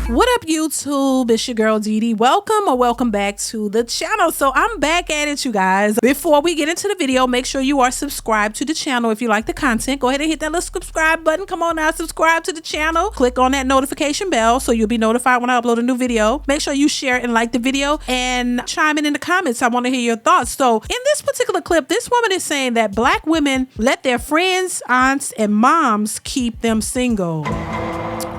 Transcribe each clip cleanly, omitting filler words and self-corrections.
What up, YouTube? It's your girl DeeDee. Welcome back to the channel. So I'm back at it, you guys. Before we get into the video, make sure you are subscribed to the channel. If you like the content, go ahead and hit that little subscribe button. Come on now, subscribe to the channel. Click on that notification bell so you'll be notified when I upload a new video. Make sure you share and like the video and chime in the comments. I want to hear your thoughts. So in this particular clip, this woman is saying that black women let their friends, aunts, and moms keep them single.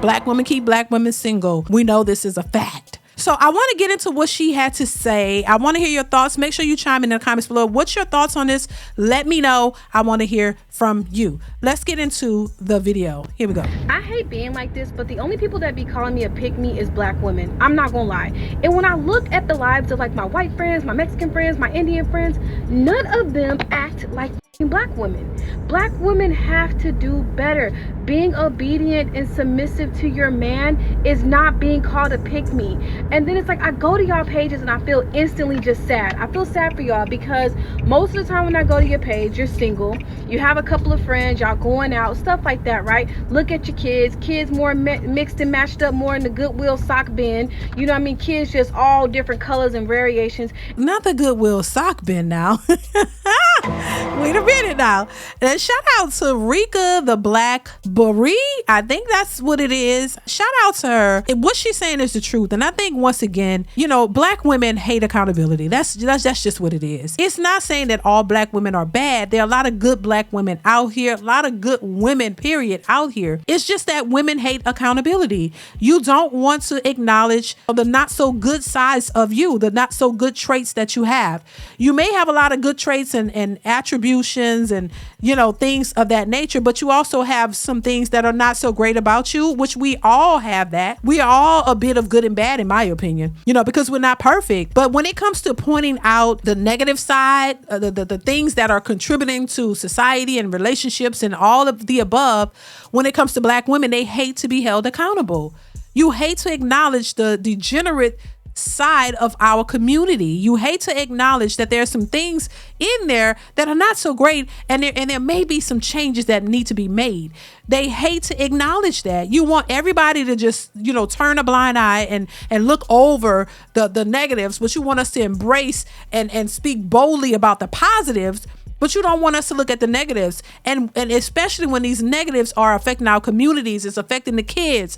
Black women keep black women single. We know this is a fact. So I want to get into what she had to say. I want to hear your thoughts. Make sure you chime in the comments below. What's your thoughts on this? Let me know. I want to hear from you. Let's get into the video. Here we go. I hate being like this, but the only people that be calling me a pick-me is black women. I'm not gonna lie. And when I look at the lives of like my white friends, my Mexican friends, my Indian friends, none of them act like black women. Black women have to do better. Being obedient and submissive to your man is not being called a pick-me. And then it's like I go to y'all pages and I feel instantly just sad. I feel sad for y'all because most of the time when I go to your page, you're single, you have a couple of friends, y'all going out, stuff like that, right? Look at your kids more mixed and matched up more in the Goodwill sock bin. You know what I mean? Kids just all different colors and variations. Not the Goodwill sock bin now. Wait a minute now. And shout out to Rika the Black Brie. I think that's what it is. Shout out to her. And what she's saying is the truth. And I think once again, you know, black women hate accountability. That's just what it is. It's not saying that all black women are bad. There are a lot of good black women out here, a lot of good women, period, out here. It's just that women hate accountability. You don't want to acknowledge the not so good sides of you, the not so good traits that you have. You may have a lot of good traits and attributions and, you know, things of that nature, but you also have some things that are not so great about you, which we all have that. We are all a bit of good and bad, in my opinion, you know, because we're not perfect. But when it comes to pointing out the negative side, the things that are contributing to society and relationships and all of the above, when it comes to black women, they hate to be held accountable. You hate to acknowledge the degenerate side of our community. You hate to acknowledge that there's some things in there that are not so great, and there may be some changes that need to be made. They hate to acknowledge that. You want everybody to just, you know, turn a blind eye and look over the negatives, but you want us to embrace and speak boldly about the positives. But you don't want us to look at the negatives, and especially when these negatives are affecting our communities, it's affecting the kids.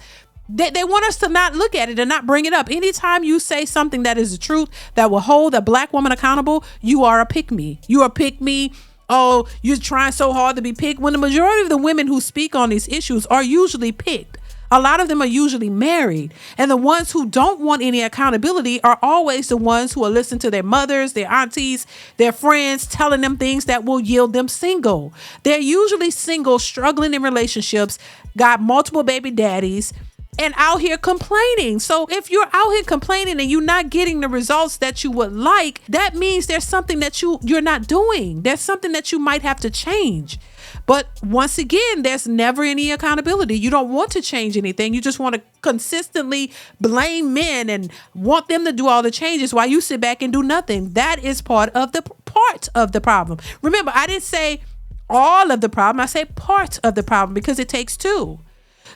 They want us to not look at it and not bring it up. Anytime you say something that is the truth, that will hold a black woman accountable, you are a pick-me. You are a pick-me. Oh, you're trying so hard to be picked. When the majority of the women who speak on these issues are usually picked. A lot of them are usually married. And the ones who don't want any accountability are always the ones who will listen to their mothers, their aunties, their friends, telling them things that will yield them single. They're usually single, struggling in relationships, got multiple baby daddies, and out here complaining. So if you're out here complaining and you're not getting the results that you would like, that means there's something that you're not doing. There's something that you might have to change. But once again, there's never any accountability. You don't want to change anything. You just want to consistently blame men and want them to do all the changes while you sit back and do nothing. That is part of the problem. Remember, I didn't say all of the problem. I say part of the problem because it takes two.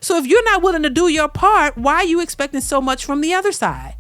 So if you're not willing to do your part, why are you expecting so much from the other side?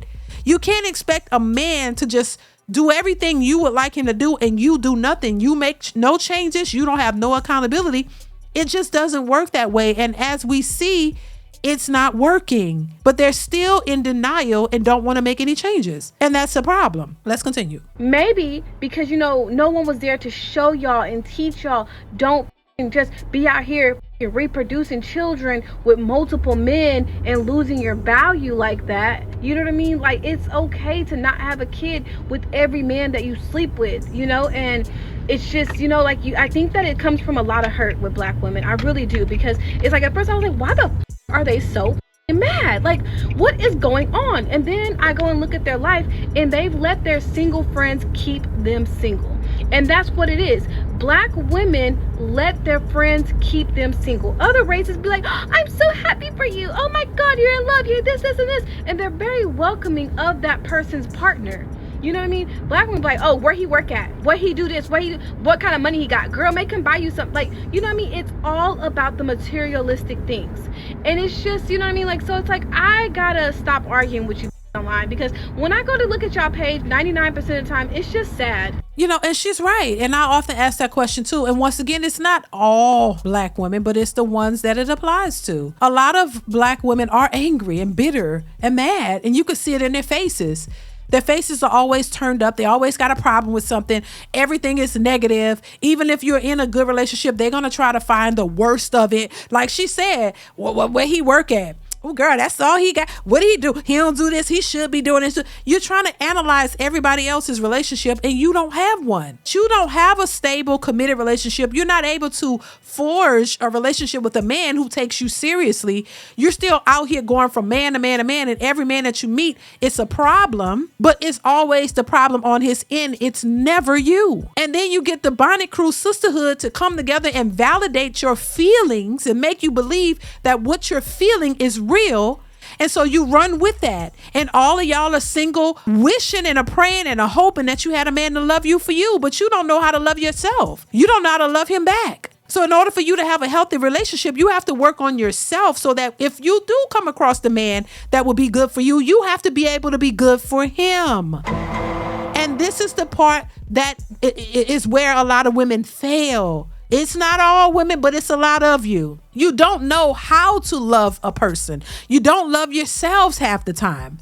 You can't expect a man to just do everything you would like him to do and you do nothing. You make no changes. You don't have no accountability. It just doesn't work that way. And as we see, it's not working, but they're still in denial and don't want to make any changes. And that's a problem. Let's continue. Maybe because, you know, no one was there to show y'all and teach y'all, don't just be out here reproducing children with multiple men and losing your value like that. You know what I mean? Like, it's okay to not have a kid with every man that you sleep with, you know? And it's just, you know, like, I think that it comes from a lot of hurt with black women. I really do, because it's like, at first I was like, why the are they so mad? Like, what is going on? And then I go and look at their life, and they've let their single friends keep them single. And that's what it is. Black women let their friends keep them single. Other races be like, oh, I'm so happy for you. Oh my God, you're in love. You're this, and this. And they're very welcoming of that person's partner. You know what I mean? Black women be like, oh, where he work at? What he do this? What kind of money he got? Girl, make him buy you something. Like, you know what I mean? It's all about the materialistic things. And it's just, you know what I mean? Like, so it's like, I gotta stop arguing with you online, because when I go to look at y'all page, 99% of the time, it's just sad. You know, and she's right. And I often ask that question too. And once again, it's not all Black women, but it's the ones that it applies to. A lot of Black women are angry and bitter and mad, and you can see it in their faces. Their faces are always turned up. They always got a problem with something. Everything is negative. Even if you're in a good relationship, they're going to try to find the worst of it. Like she said, where he work at? Oh, girl, that's all he got. What did he do? He don't do this. He should be doing this. You're trying to analyze everybody else's relationship, and you don't have one. You don't have a stable, committed relationship. You're not able to forge a relationship with a man who takes you seriously. You're still out here going from man to man to man, and every man that you meet, it's a problem, but it's always the problem on his end. It's never you. And then you get the Bonnet Crew sisterhood to come together and validate your feelings and make you believe that what you're feeling is real. And so you run with that. And all of y'all are single, wishing and a praying and a hoping that you had a man to love you for you, but you don't know how to love yourself. You don't know how to love him back. So in order for you to have a healthy relationship, you have to work on yourself, so that if you do come across the man that will be good for you, you have to be able to be good for him. And this is the part that is where a lot of women fail. It's not all women, but it's a lot of you. You don't know how to love a person. You don't love yourselves half the time.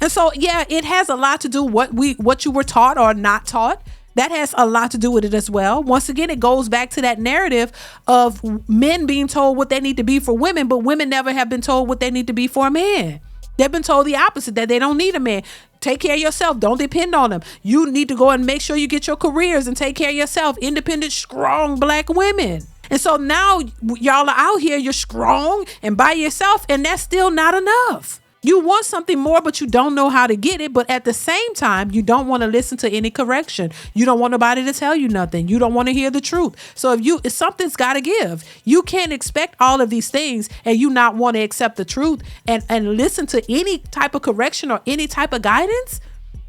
And so, yeah, it has a lot to do what you were taught or not taught. That has a lot to do with it as well. Once again, it goes back to that narrative of men being told what they need to be for women, but women never have been told what they need to be for a man. They've been told the opposite, that they don't need a man. Take care of yourself. Don't depend on them. You need to go and make sure you get your careers and take care of yourself. Independent, strong Black women. And so now y'all are out here, you're strong and by yourself, and that's still not enough. You want something more, but you don't know how to get it. But at the same time, you don't want to listen to any correction. You don't want nobody to tell you nothing. You don't want to hear the truth. So if something's got to give, you can't expect all of these things and you not want to accept the truth and listen to any type of correction or any type of guidance.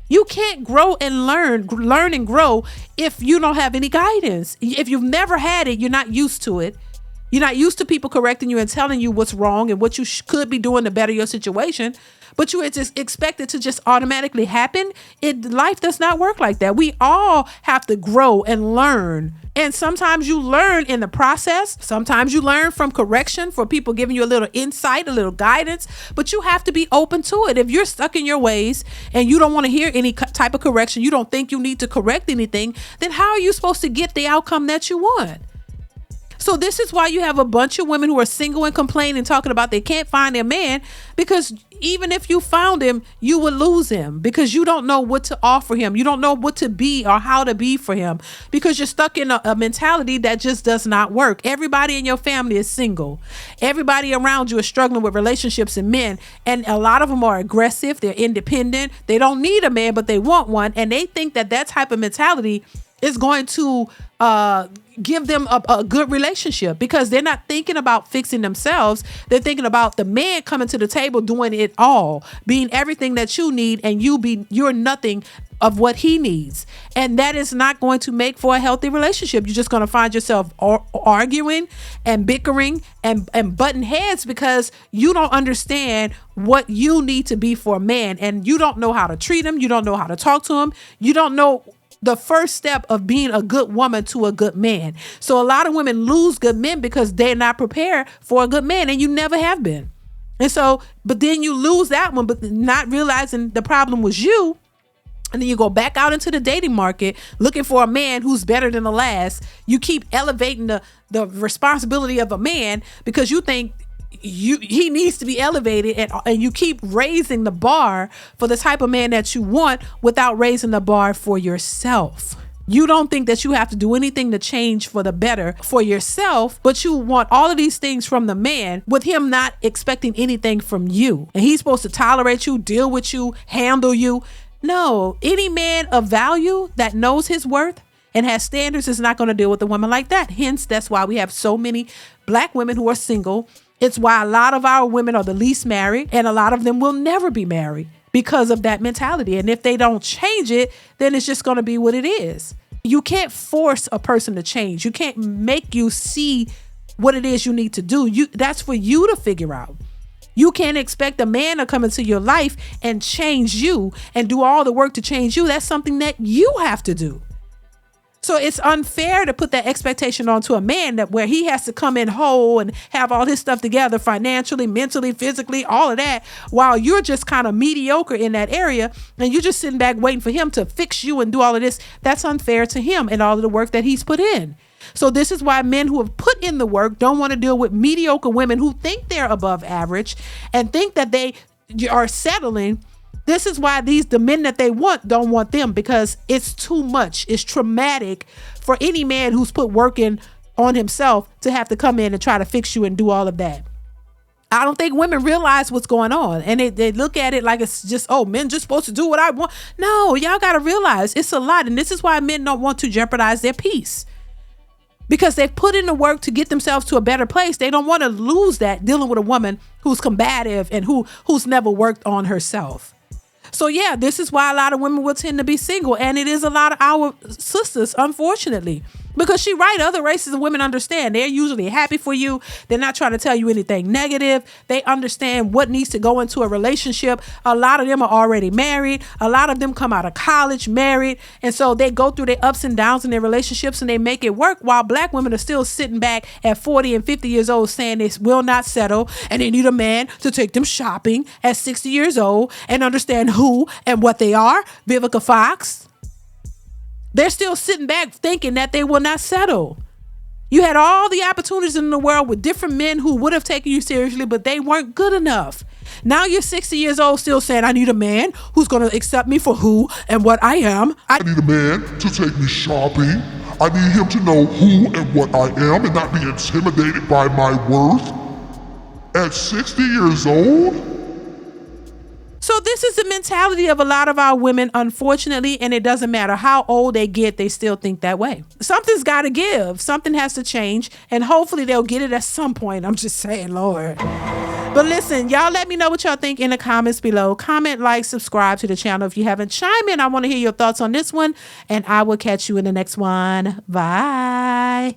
You can't grow and learn and grow if you don't have any guidance. If you've never had it, you're not used to it. You're not used to people correcting you and telling you what's wrong and what you could be doing to better your situation, but you just expect it to just automatically happen. Life does not work like that. We all have to grow and learn. And sometimes you learn in the process. Sometimes you learn from correction, for people giving you a little insight, a little guidance, but you have to be open to it. If you're stuck in your ways and you don't want to hear any type of correction, you don't think you need to correct anything, then how are you supposed to get the outcome that you want? So this is why you have a bunch of women who are single and complaining, talking about they can't find their man, because even if you found him, you would lose him because you don't know what to offer him. You don't know what to be or how to be for him because you're stuck in a mentality that just does not work. Everybody in your family is single. Everybody around you is struggling with relationships and men. And a lot of them are aggressive. They're independent. They don't need a man, but they want one. And they think that type of mentality is going to give them a good relationship because they're not thinking about fixing themselves. They're thinking about the man coming to the table, doing it all, being everything that you need, and you're nothing of what he needs. And that is not going to make for a healthy relationship. You're just going to find yourself arguing and bickering and butting heads because you don't understand what you need to be for a man, and you don't know how to treat him. You don't know how to talk to him. You don't know the first step of being a good woman to a good man. So a lot of women lose good men because they're not prepared for a good man, and you never have been. And so, but then you lose that one, but not realizing the problem was you. And then you go back out into the dating market looking for a man who's better than the last. You keep elevating the responsibility of a man because you think he needs to be elevated, and you keep raising the bar for the type of man that you want without raising the bar for yourself. You don't think that you have to do anything to change for the better for yourself, but you want all of these things from the man with him not expecting anything from you. And he's supposed to tolerate you, deal with you, handle you. No, any man of value that knows his worth and has standards is not going to deal with a woman like that. Hence, that's why we have so many Black women who are single. It's why a lot of our women are the least married, and a lot of them will never be married because of that mentality. And if they don't change it, then it's just going to be what it is. You can't force a person to change. You can't make you see what it is you need to do. That's for you to figure out. You can't expect a man to come into your life and change you and do all the work to change you. That's something that you have to do. So it's unfair to put that expectation onto a man that where he has to come in whole and have all his stuff together financially, mentally, physically, all of that, while you're just kind of mediocre in that area and you're just sitting back waiting for him to fix you and do all of this. That's unfair to him and all of the work that he's put in. So this is why men who have put in the work don't want to deal with mediocre women who think they're above average and think that they are settling. This is why the men that they want don't want them, because it's too much. It's traumatic for any man who's put work in on himself to have to come in and try to fix you and do all of that. I don't think women realize what's going on, and they look at it like it's just, oh, men just supposed to do what I want. No, y'all got to realize it's a lot. And this is why men don't want to jeopardize their peace, because they've put in the work to get themselves to a better place. They don't want to lose that dealing with a woman who's combative and who's never worked on herself. So yeah, this is why a lot of women will tend to be single. And it is a lot of our sisters, unfortunately, because she right. Other races of women understand. They're usually happy for you. They're not trying to tell you anything negative. They understand what needs to go into a relationship. A lot of them are already married. A lot of them come out of college married. And so they go through their ups and downs in their relationships and they make it work, while black women are still sitting back at 40 and 50 years old saying they will not settle and they need a man to take them shopping at 60 years old and understand who and what they are. Vivica Fox. They're still sitting back thinking that they will not settle. You had all the opportunities in the world with different men who would have taken you seriously, but they weren't good enough. Now you're 60 years old still saying, I need a man who's going to accept me for who and what I am. I need a man to take me shopping. I need him to know who and what I am and not be intimidated by my worth. At 60 years old? So this is the mentality of a lot of our women, unfortunately, and it doesn't matter how old they get, they still think that way. Something's got to give. Something has to change, and hopefully they'll get it at some point. I'm just saying, Lord. But listen, y'all let me know what y'all think in the comments below. Comment, like, subscribe to the channel if you haven't. Chime in. I want to hear your thoughts on this one, and I will catch you in the next one. Bye.